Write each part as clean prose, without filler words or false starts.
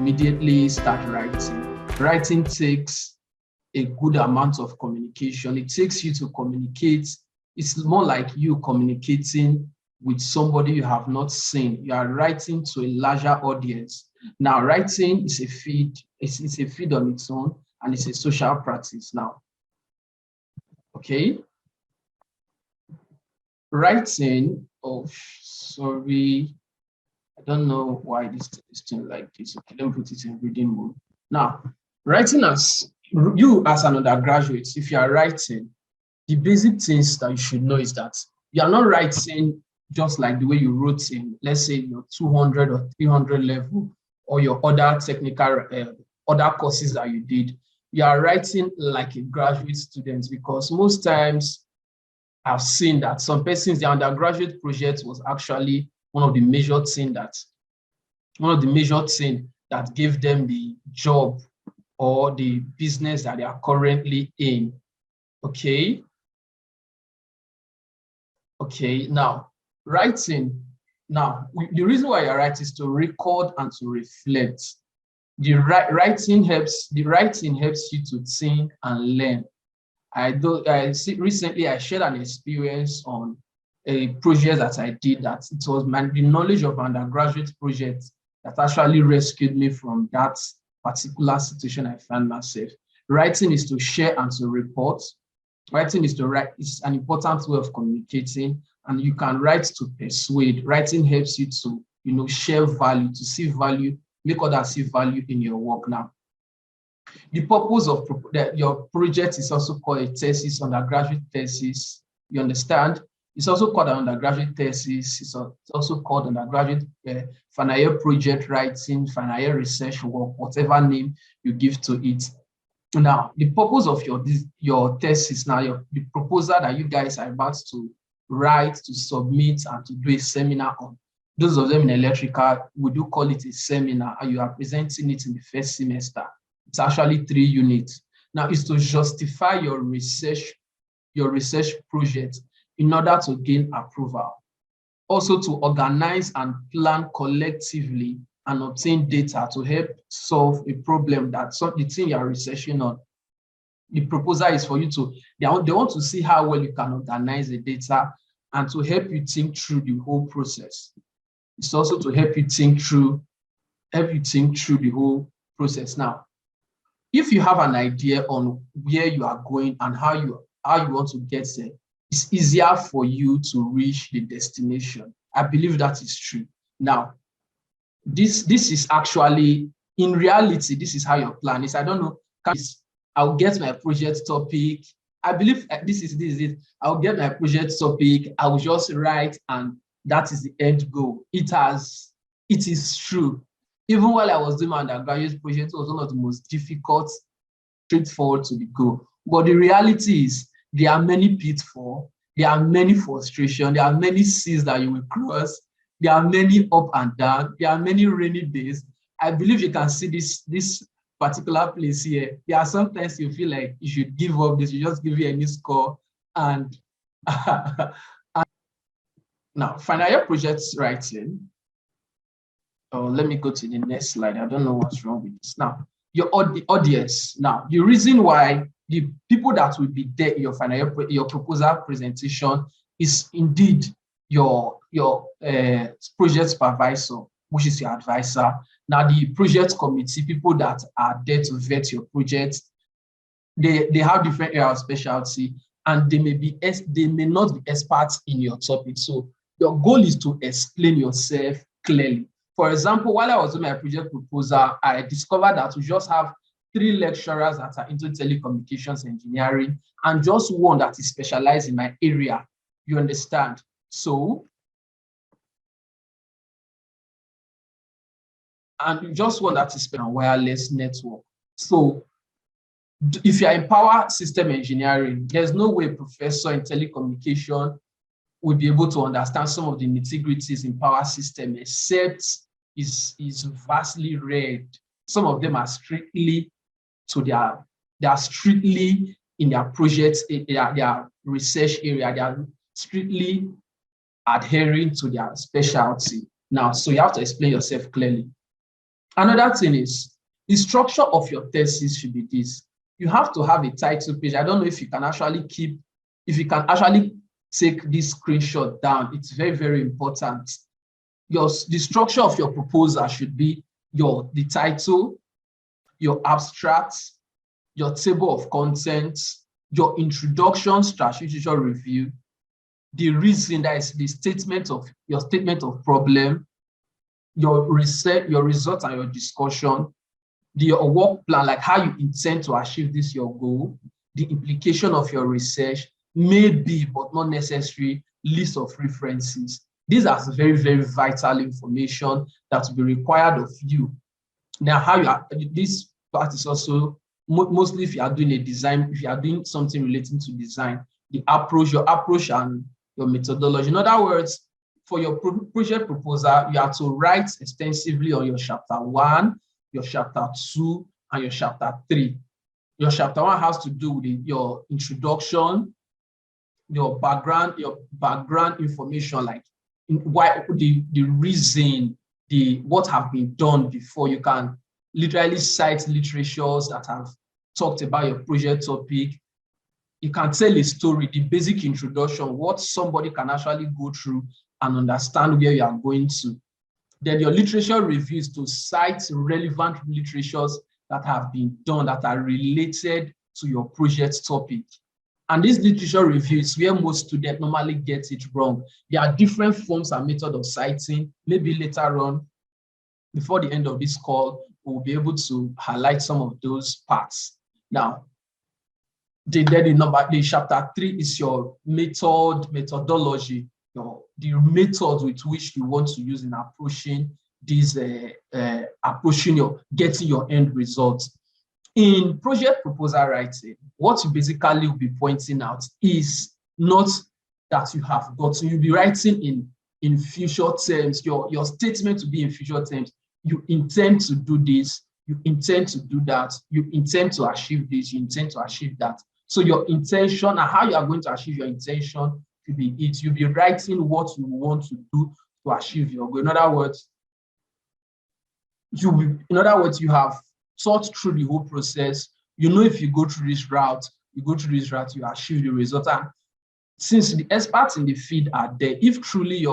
immediately start writing. Writing takes a good amount of communication. It takes you to communicate. It's more like you communicating with somebody you have not seen. You are writing to a larger audience. Now, writing is a feed. It's a feed on its own, and it's a social practice now. Okay. Writing, oh, sorry. I don't know why this thing like this. Okay, let me put it in reading mode. Now, writing as you as an undergraduate, if you are writing, the basic things that you should know is that you are not writing just like the way you wrote in, let's say, your 200 or 300 level or your other technical, other courses that you did. You are writing like a graduate student, because most times I've seen that some persons, the undergraduate project was actually one of the major things that gave them the job or the business that they are currently in. Okay. Okay, now writing. Now, the reason why I write is to record and to reflect. The writing helps you to think and learn. Recently I shared an experience on a project that I did, that it was the knowledge of undergraduate project that actually rescued me from that particular situation I found myself. Writing is to share and to report. Writing is to write. It's an important way of communicating, and you can write to persuade. Writing helps you to, share value, to see value, make others see value in your work. Now, the purpose of your project is also called a thesis, undergraduate thesis. You understand? It's also called an undergraduate thesis. It's also called undergraduate final year project writing, final year research work, whatever name you give to it. Now, the purpose of your thesis, the proposal that you guys are about to write, to submit, and to do a seminar on, those of them in electrical, we do call it a seminar, and you are presenting it in the first semester. It's actually 3 units. Now, it's to justify your research project in order to gain approval. Also to organize and plan collectively and obtain data to help solve a problem that the thing you are researching on. The proposal is for you they want to see how well you can organize the data and to help you think through the whole process. It's also to help you think through the whole process. Now, if you have an idea on where you are going and how you want to get there, it's easier for you to reach the destination. I believe that is true. Now, this is actually, in reality, this is how your plan is. I don't know, I'll get my project topic. I believe this is it. I'll get my project topic, I will just write, and that is the end goal. It is true. Even while I was doing my undergraduate project, it was one of the most difficult, straightforward to the goal. But the reality is, there are many pitfalls, there are many frustrations, there are many seas that you will cross, there are many up and down, there are many rainy days. I believe you can see this particular place here. There are sometimes you feel like you should give up this, you just give you any score. And now, final year project writing. Oh, let me go to the next slide. I don't know what's wrong with this. Now, your audience. Now, the reason why the people that will be there in your proposal presentation is indeed your project supervisor, which is your advisor. Now, the project committee, people that are there to vet your project, they have different areas of specialty, and they may not be experts in your topic. So your goal is to explain yourself clearly. For example, while I was doing my project proposal, I discovered that we just have 3 lecturers that are into telecommunications engineering and just one that is specialized in my area. You understand? So, and just one that is on wireless network. So, if you are in power system engineering, there's no way a professor in telecommunication will be able to understand some of the nitty-gritties in power system, except is vastly read. Some of them are strictly strictly in their projects, their research area, they are strictly adhering to their specialty. Now, so you have to explain yourself clearly. Another thing is the structure of your thesis should be this. You have to have a title page. I don't know if you can actually take this screenshot down. It's very, very important. The structure of your proposal should be the title, your abstract, your table of contents, your introduction, strategic review, the reason, that is the statement of problem, your research, your results and your discussion, your work plan, like how you intend to achieve this, your goal, the implication of your research, maybe, but not necessary, list of references. These are very, very vital information that will be required of you. Now, this part is also mostly if you are doing a design, if you are doing something relating to design, your approach and your methodology. In other words, for your project proposal, you have to write extensively on your chapter 1, your chapter 2, and your chapter 3. Your chapter 1 has to do with your introduction, your background information, like why the reason, what have been done before. You can literally cite literatures that have talked about your project topic. You can tell a story, the basic introduction, what somebody can actually go through and understand where you are going to. Then your literature reviews to cite relevant literatures that have been done that are related to your project topic. And this literature review is where most students normally get it wrong. There are different forms and methods of citing. Maybe later on, before the end of this call, we'll be able to highlight some of those parts. Now, the chapter 3 is your methodology, the method with which you want to use in approaching these, getting your end results. In project proposal writing, what you basically will be pointing out is not that you have got, you'll be writing in future terms, your statement to be in future terms. You intend to do this, you intend to do that, you intend to achieve this, you intend to achieve that. So your intention and how you are going to achieve your intention to be it. You'll be writing what you want to do to achieve your goal. In other words, you have thought through the whole process. You know, if you go through this route, you achieve the result. And since the experts in the field are there, if truly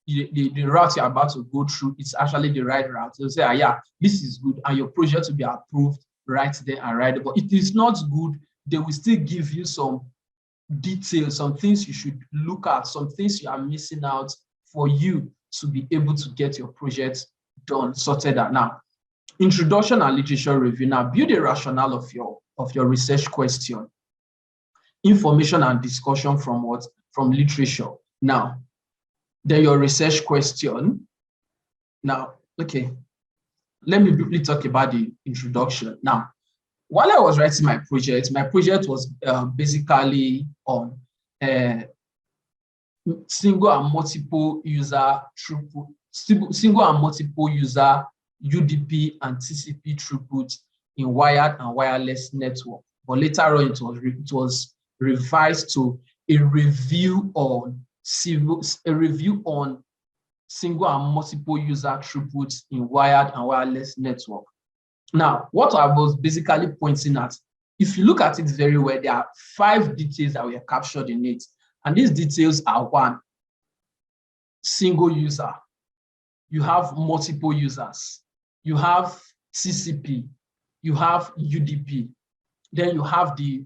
the route you're about to go through is actually the right route, they'll say, yeah, this is good, and your project will be approved right there and right there. But it is not good, they will still give you some details, some things you should look at, some things you are missing out for you to be able to get your project done, sorted out. Now, introduction and literature review. Now, build a rationale of your research question. Information and discussion from what? From literature. Now, then your research question. Now, okay, let me briefly talk about the introduction. Now, while I was writing my project was basically on single and multiple user throughput, single and multiple user UDP and TCP throughput in wired and wireless network. But later on, it was revised to a review on single and multiple user throughput in wired and wireless network. Now, what I was basically pointing at, if you look at it very well, there are 5 details that were captured in it. And these details are: 1, single user. You have multiple users. You have TCP. You have UDP. Then you have the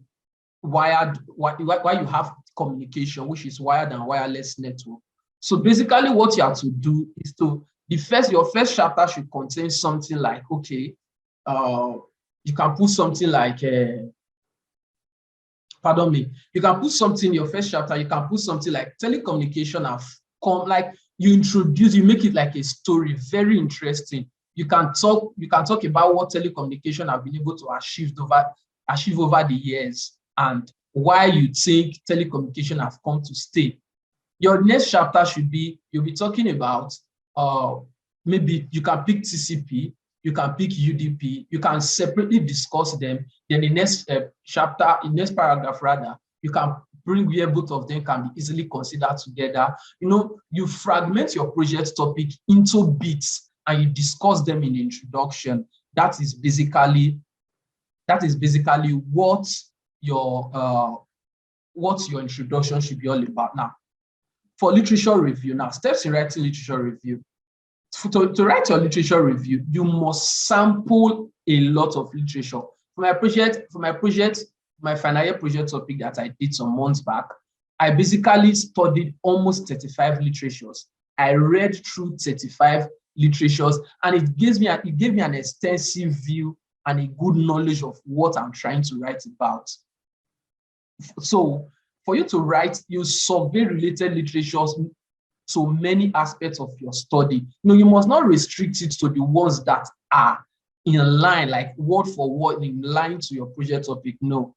wired, you have communication, which is wired and wireless network. So basically what you have to do is your first chapter should contain something like, okay, you can put something like, you can put something in your first chapter, you can put something like telecommunication like you make it like a story, very interesting. You can talk about what telecommunication have been able to achieve over the years and why you think telecommunication have come to stay. Your next chapter should be, you'll be talking about, maybe you can pick TCP, you can pick UDP, you can separately discuss them. Then the next paragraph rather, you can bring where both of them can be easily considered together. You fragment your project topic into bits and you discuss them in the introduction, that is basically what your introduction should be all about. Now, for literature review, now steps in writing literature review. To write your literature review, you must sample a lot of literature. For my final year project topic that I did some months back, I basically studied almost 35 literatures. I read through 35 literatures, and it gave me an extensive view and a good knowledge of what I'm trying to write about. So for you to write, you survey related literatures to many aspects of your study. You must not restrict it to the ones that are in line, like word for word, in line to your project topic. No,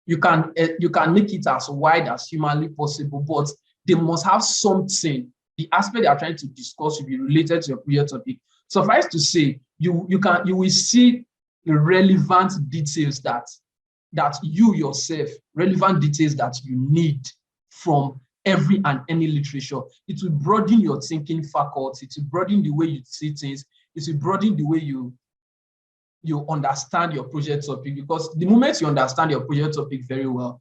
you can make it as wide as humanly possible, but they must have something. The aspect they are trying to discuss will be related to your project topic. Suffice to say, you will see the relevant details that you yourself, relevant details that you need from every and any literature. It will broaden your thinking faculty, it will broaden the way you see things, it will broaden the way you understand your project topic, because the moment you understand your project topic very well,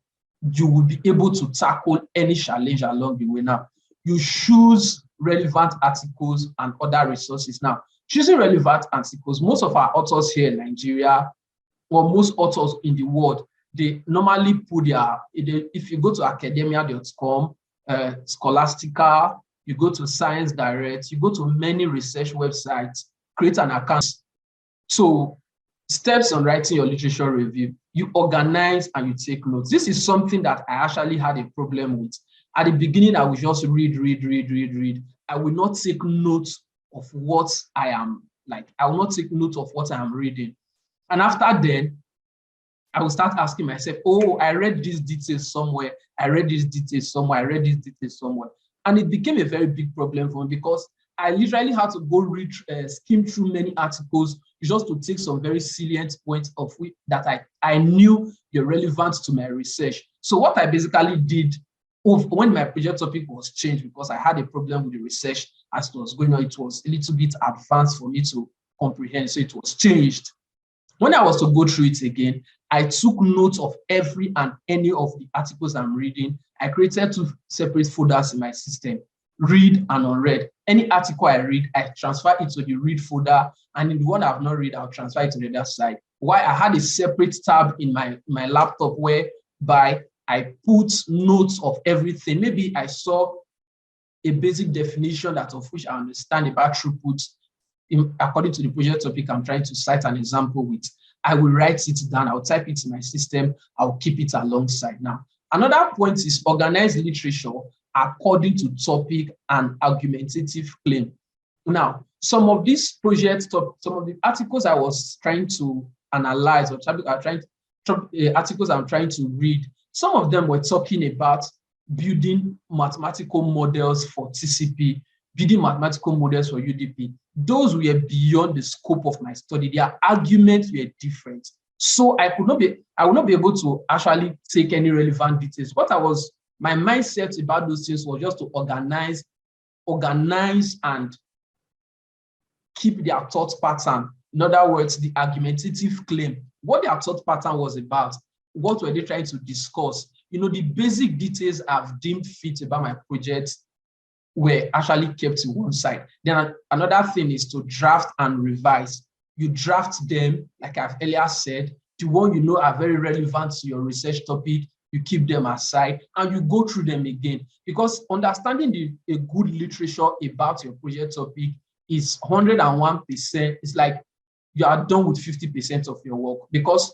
you will be able to tackle any challenge along the way. Now, you choose relevant articles and other resources. Now, choosing relevant articles, most of our authors here in Nigeria, or most authors in the world, they normally put if you go to academia.com, Scholastica, you go to Science Direct, you go to many research websites, create an account. So, steps on writing your literature review: you organize and you take notes. This is something that I actually had a problem with. At the beginning, I would just read. I will not take notes of what I am like. I will not take note of what I am reading. And after then, I will start asking myself, oh, I read these details somewhere. I read these details somewhere. I read these details somewhere. And it became a very big problem for me, because I literally had to go skim through many articles just to take some very salient points of which that I knew were relevant to my research. So what I basically did when my project topic was changed, because I had a problem with the research as it was going on, it was a little bit advanced for me to comprehend, so it was changed. When I was to go through it again, I took notes of every and any of the articles I'm reading. I created 2 separate folders in my system: read and unread. Any article I read, I transfer it to the read folder, and in the one I've not read, I'll transfer it to the other side. Why? I had a separate tab in my laptop whereby I put notes of everything. Maybe I saw a basic definition of which I understand about throughput according to the project topic I'm trying to cite an example with. I will write it down, I'll type it in my system, I'll keep it alongside. Now, another point is organize literature according to topic and argumentative claim. Now, some of these projects, some of the articles I was trying to analyze, or articles I'm trying to read, some of them were talking about building mathematical models for TCP, building mathematical models for UDP. Those were beyond the scope of my study. Their arguments were different. So I would not be able to actually take any relevant details. My mindset about those things was just to organize and keep their thought pattern. In other words, the argumentative claim, what their thought pattern was about, what were they trying to discuss. The basic details I've deemed fit about my project were actually kept to one side. Then another thing is to draft and revise. You draft them, like I've earlier said, the one you know are very relevant to your research topic, you keep them aside and you go through them again. Because understanding a good literature about your project topic is 101%. It's like you are done with 50% of your work, because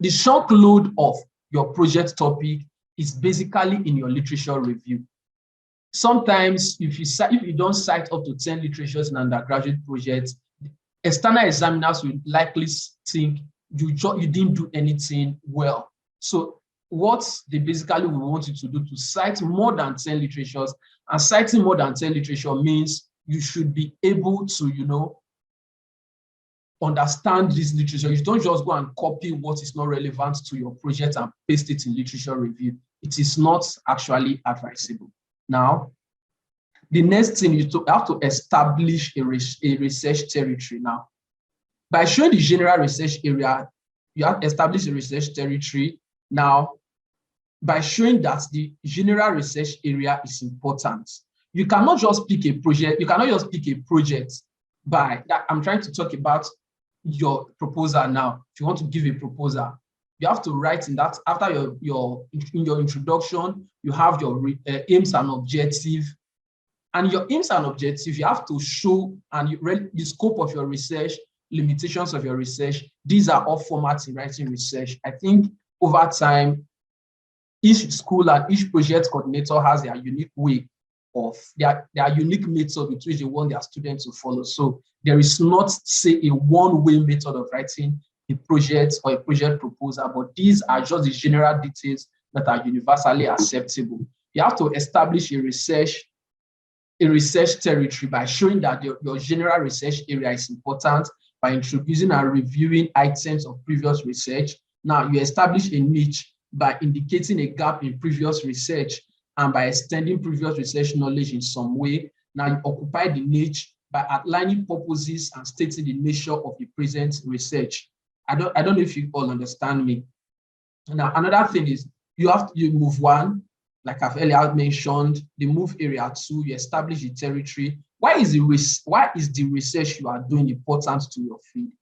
the shock load of your project topic is basically in your literature review. Sometimes, if you don't cite up to 10 literatures in undergraduate projects, external examiners will likely think you didn't do anything well. So what they basically will want you to do to cite more than 10 literatures, and citing more than 10 literature means you should be able to, understand this literature. You don't just go and copy what is not relevant to your project and paste it in literature review. It is not actually advisable. Now, The next thing is to have to establish a research territory. Now, by showing the general research area, you have established a research territory. Now, by showing that the general research area is important, you cannot just pick a project. You cannot just pick a project by that. I'm trying to talk about your proposal now. If you want to give a proposal, you have to write in that after your introduction, you have your aims and objective. And your aims and objectives, you have to show and you read the scope of your research, limitations of your research. These are all formats in writing research. I think over time, each school and each project coordinator has their unique way of their unique method with which they want their students to follow. So there is not, say, a one-way method of writing a project or a project proposal, but these are just the general details that are universally acceptable. You have to establish a research territory by showing that your general research area is important, by introducing and reviewing items of previous research. Now, you establish a niche by indicating a gap in previous research and by extending previous research knowledge in some way. Now, you occupy the niche by outlining purposes and stating the nature of the present research. I don't know if you all understand me. Now, another thing is you move one, like I've earlier mentioned, the move area two, you establish the territory. Why is the research you are doing important to your field?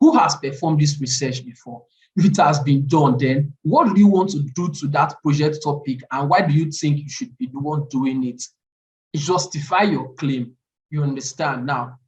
Who has performed this research before? If it has been done, then what do you want to do to that project topic, and why do you think you should be the one doing it? Justify your claim. You understand? Now,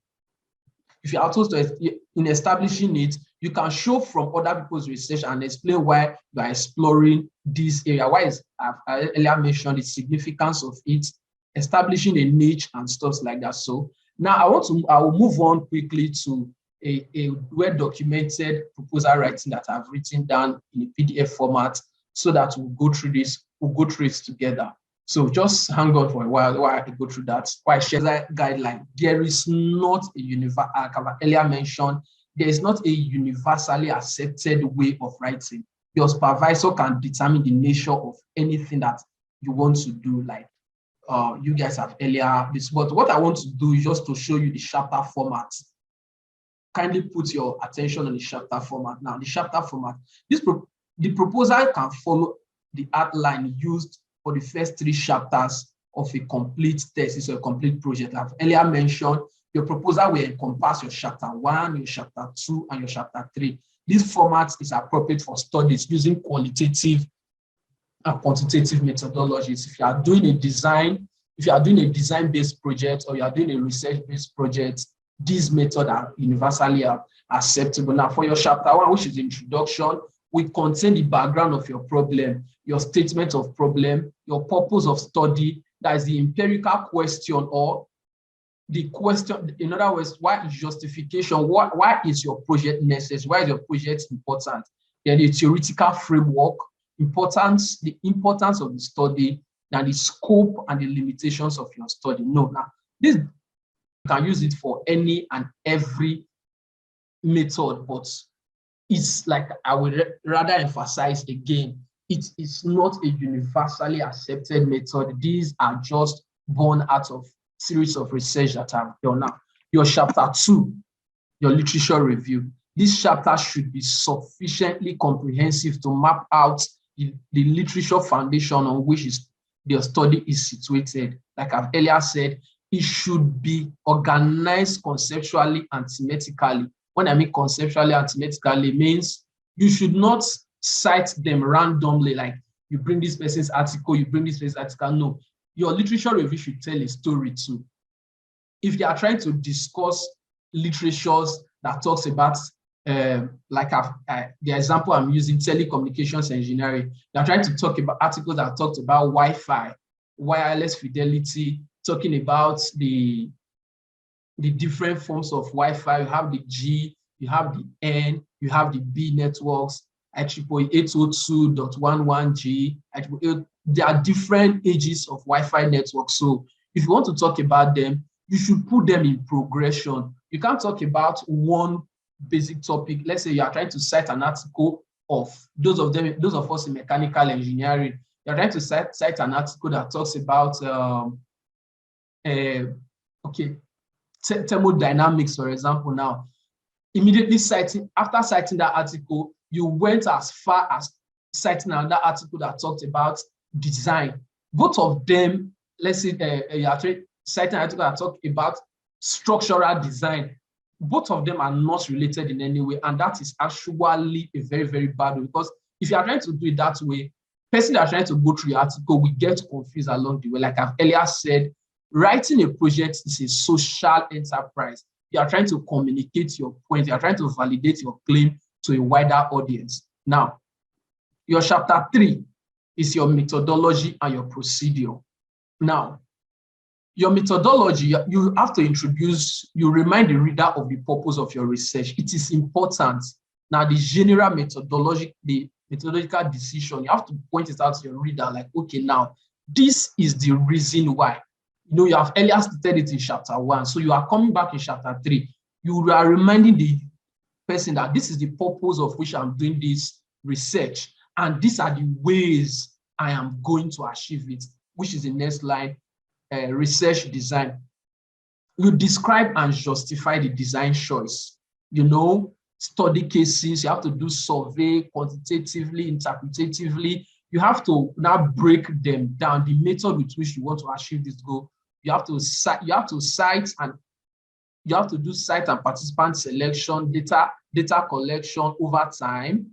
if you are told to, in establishing it, you can show from other people's research and explain why you are exploring this area. Why is, I've earlier mentioned the significance of it, establishing a niche and stuff like that. So now I will move on quickly to a well-documented proposal writing that I've written down in a PDF format so that we'll go through it together. So just hang on for a while I go through that. Why I share that guideline. There is not a universal, like I earlier mentioned, there is not a universally accepted way of writing. Your supervisor can determine the nature of anything that you want to do, like you guys have earlier. But what I want to do is just to show you the chapter format. Kindly put your attention on the chapter format. Now, the chapter format, the proposal can follow the outline used for the first 3 chapters of a complete thesis or a complete project. I've earlier mentioned your proposal will encompass your chapter 1, your chapter 2, and your chapter 3. This format is appropriate for studies using qualitative and quantitative methodologies. If you are doing a design-based project or you are doing a research-based project, these methods are universally acceptable. Now, for your chapter 1, which is the introduction, will contain the background of your problem, your statement of problem, your purpose of study, that is the empirical question or the question, in other words, why is justification, why is your project necessary, why is your project important? Then the theoretical framework, the importance of the study, and the scope and the limitations of your study. No, now, this you can use it for any and every method, but it's like I would rather emphasize again, it is not a universally accepted method. These are just born out of series of research that I've done. Now, your chapter 2, your literature review. This chapter should be sufficiently comprehensive to map out the literature foundation on which your study is situated. Like I've earlier said, it should be organized conceptually and thematically. When I mean conceptually and thematically, it means you should not cite them randomly, like you bring this person's article, you bring this person's article. No, your literature review should tell a story too. If you are trying to discuss literatures that talks about, like the example I'm using, telecommunications engineering, they're trying to talk about articles that talked about Wi-Fi, wireless fidelity, talking about the different forms of Wi-Fi. You have the G, you have the N, you have the B networks, IEEE 802.11g. There are different ages of Wi-Fi networks. So if you want to talk about them, you should put them in progression. You can't talk about one basic topic. Let's say you are trying to cite an article of those of us in mechanical engineering. You're trying to cite an article that talks about okay, thermodynamics, for example, now, immediately after citing that article, you went as far as citing another article that talked about design. Both of them, let's say you are citing an article that talked about structural design. Both of them are not related in any way, and that is actually a very, very bad way, because if you are trying to do it that way, person that are trying to go through your article will get confused along the way. Like I've earlier said, writing a project is a social enterprise. You are trying to communicate your point. You are trying to validate your claim to a wider audience. Now, your chapter 3 is your methodology and your procedure. Now, your methodology, you have to introduce, you remind the reader of the purpose of your research. It is important. Now, the general methodology, the methodological decision, you have to point it out to your reader, like, okay, now, this is the reason why. You know, you have earlier stated it in chapter 1, so you are coming back in chapter 3. You are reminding the person that this is the purpose of which I'm doing this research, and these are the ways I am going to achieve it, which is the next line, research design. You describe and justify the design choice. You know, study cases, you have to do survey quantitatively, interpretatively. You have to now break them down, the method with which you want to achieve this goal. You have to cite and you have to do site and participant selection, data collection over time,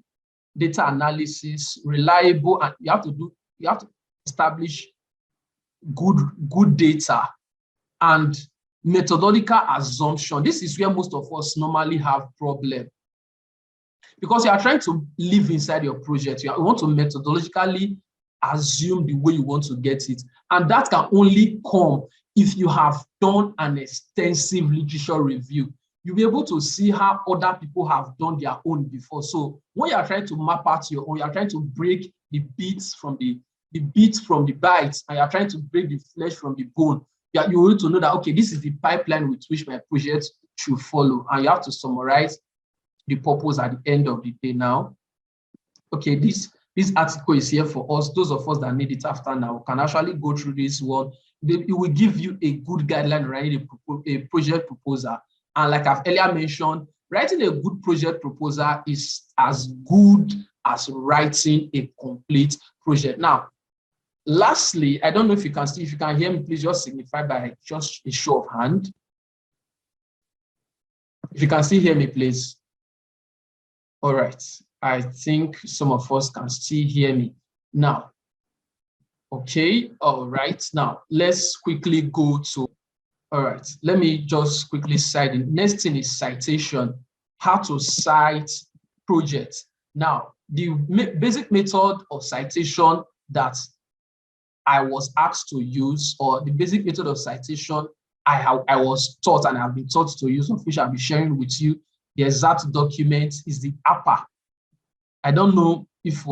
data analysis, reliable, and you have to establish good data and methodological assumption. This is where most of us normally have problem, because you are trying to live inside your project. You want to methodologically assume the way you want to get it, and that can only come if you have done an extensive literature review. You'll be able to see how other people have done their own before. So when you are trying to map out your own, you are trying to break the bits from the bites, and you are trying to break the flesh from the bone. You need to know that, okay, this is the pipeline with which my project should follow, and you have to summarize the purpose at the end of the day. Now, okay, this article is here for us. Those of us that need it after now can actually go through this one. It will give you a good guideline writing a project proposal. And like I've earlier mentioned, writing a good project proposal is as good as writing a complete project. Now, lastly, I don't know if you can see, if you can hear me, please just signify by just a show of hand. If you can still hear me, please. All right. I think some of us can still hear me now. Okay. All right. Now, let's quickly go to, all right. Let me just quickly cite it. Next thing is citation, how to cite projects. Now, the basic method of citation that I was asked to use, or the basic method of citation I was taught and I've been taught to use, of which I'll be sharing with you the exact document, is the APA. I don't know if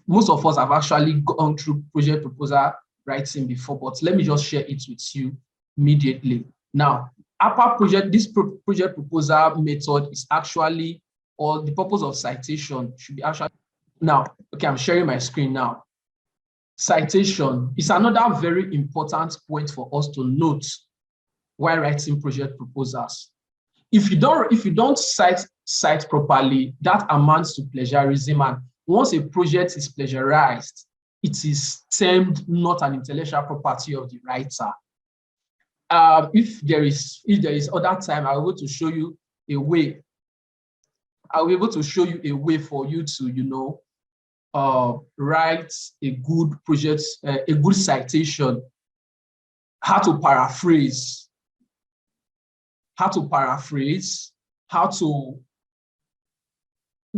most of us have actually gone through project proposal writing before, but let me just share it with you immediately. Now, APA project, this project proposal method is actually, or the purpose of citation should be actually, now, okay, I'm sharing my screen now. Citation is another very important point for us to note while writing project proposals. If you don't cite properly, that amounts to plagiarism, and once a project is plagiarized, it is termed not an intellectual property of the writer. If there is other time, I'll be able to show you a way. I'll be able to show you a way for you to, write a good project, a good citation, how to paraphrase,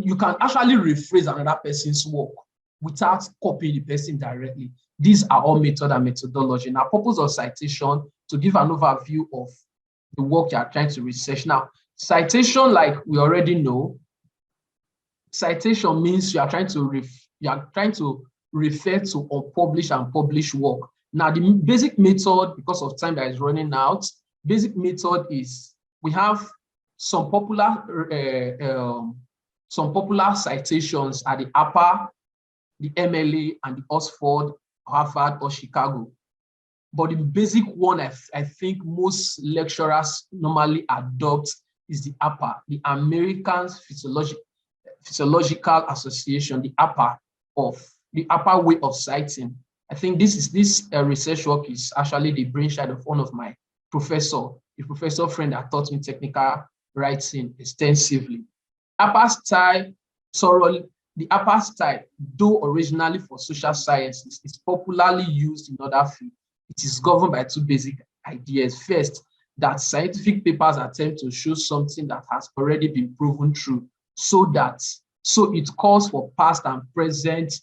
you can actually rephrase another person's work without copying the person directly. These are all method and methodology. Now, purpose of citation, to give an overview of the work you are trying to research. Now, citation, like we already know, citation means you are trying to refer to unpublished and published work. Now, the basic method, because of time that is running out, basic method is we have some popular citations at the APA, the MLA, and the Oxford, Harvard, or Chicago. But the basic one I think most lecturers normally adopt is the APA, the American Physiological Association, the APA way of citing. I think this research work is actually the brainchild of one of my professor, a professor friend that taught me technical writing extensively. APA style, the APA style, though originally for social sciences, is popularly used in other fields. It is governed by two basic ideas. First, that scientific papers attempt to show something that has already been proven true, so it calls for past and present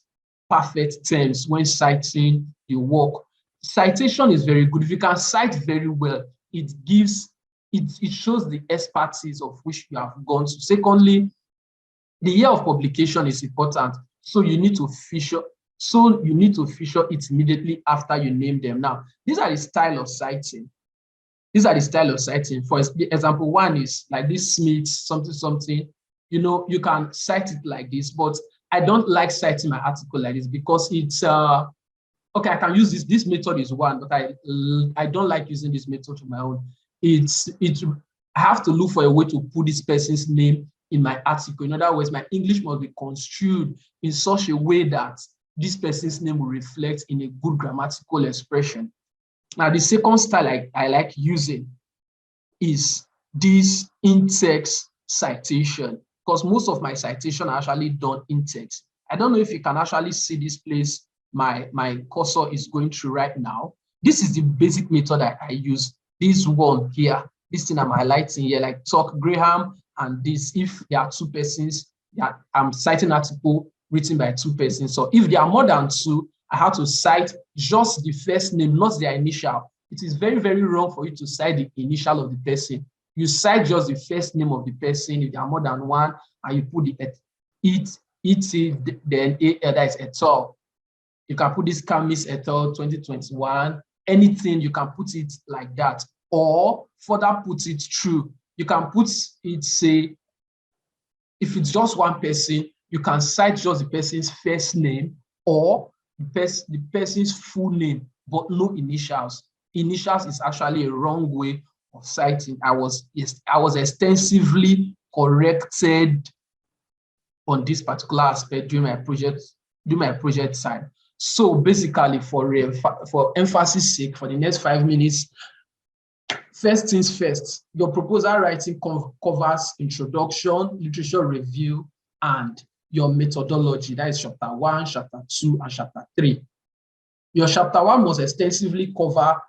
perfect tense when citing the work. Citation is very good. If you can cite very well, it shows the expertise of which you have gone to. Secondly, the year of publication is important, so you need to feature it immediately after you name them. Now, these are the style of citing. For example, one is like this Smith something. You can cite it like this, but I don't like citing my article like this because it's okay. I can use this. This method is one, but I don't like using this method on my own. I have to look for a way to put this person's name in my article. In other words, my English must be construed in such a way that this person's name will reflect in a good grammatical expression. Now, the second style I like using is this in-text citation, because most of my citation are actually done in text. I don't know if you can actually see this place my cursor is going through right now. This is the basic method I use. This one here, this thing I'm highlighting here, like Talk Graham, and this, if there are two persons, I'm citing an article written by two persons. So if there are more than two, I have to cite just the first name, not their initial. It is very, very wrong for you to cite the initial of the person. You cite just the first name of the person. If there are more than one, and you put the then that is et al. You can put this Camis et al. 2021. Anything, you can put it like that. Or further put it through. You can put it, say, if it's just one person, you can cite just the person's first name or the person's full name, but no initials. Initials is actually a wrong way of citing. I was extensively corrected on this particular aspect during my project side. So basically, for emphasis sake, for the next 5 minutes, first things first, your proposal writing covers introduction, literature review, and your methodology. That is chapter 1, chapter 2, and chapter 3. Your chapter 1 must extensively cover,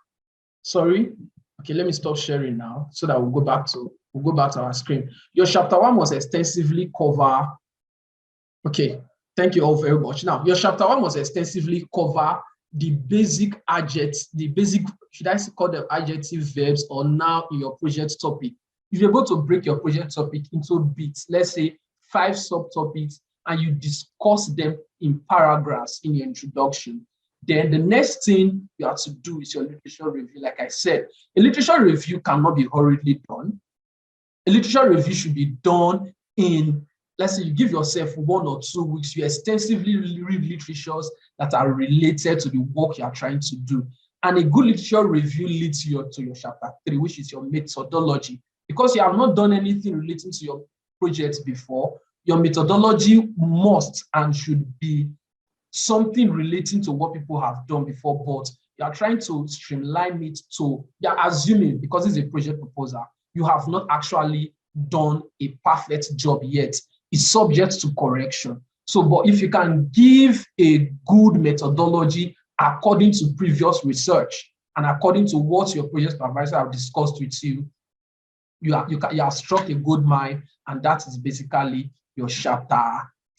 let me stop sharing now so that we'll go back to our screen. Your chapter 1 must extensively cover, thank you all very much. Now, your chapter 1 must extensively cover the basic adjectives, should I call them adjective verbs, or now in your project topic. If you're able to break your project topic into bits, let's say 5 subtopics, and you discuss them in paragraphs in your introduction, then the next thing you have to do is your literature review. Like I said, a literature review cannot be hurriedly done. A literature review should be done in, let's say you give yourself 1 or 2 weeks, you extensively read literatures that are related to the work you are trying to do. And a good literature review leads you to your chapter 3, which is your methodology. Because you have not done anything relating to your project before, your methodology must and should be something relating to what people have done before, but you are trying to streamline it to, you're assuming, because it's a project proposal, you have not actually done a perfect job yet. It's subject to correction. So, but if you can give a good methodology according to previous research and according to what your project supervisor have discussed with you, you have struck a good mind, and that is basically your chapter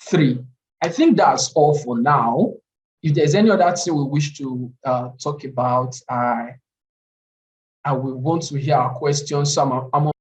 3. I think that's all for now. If there's any other thing we wish to talk about, I will want to hear our questions. I'm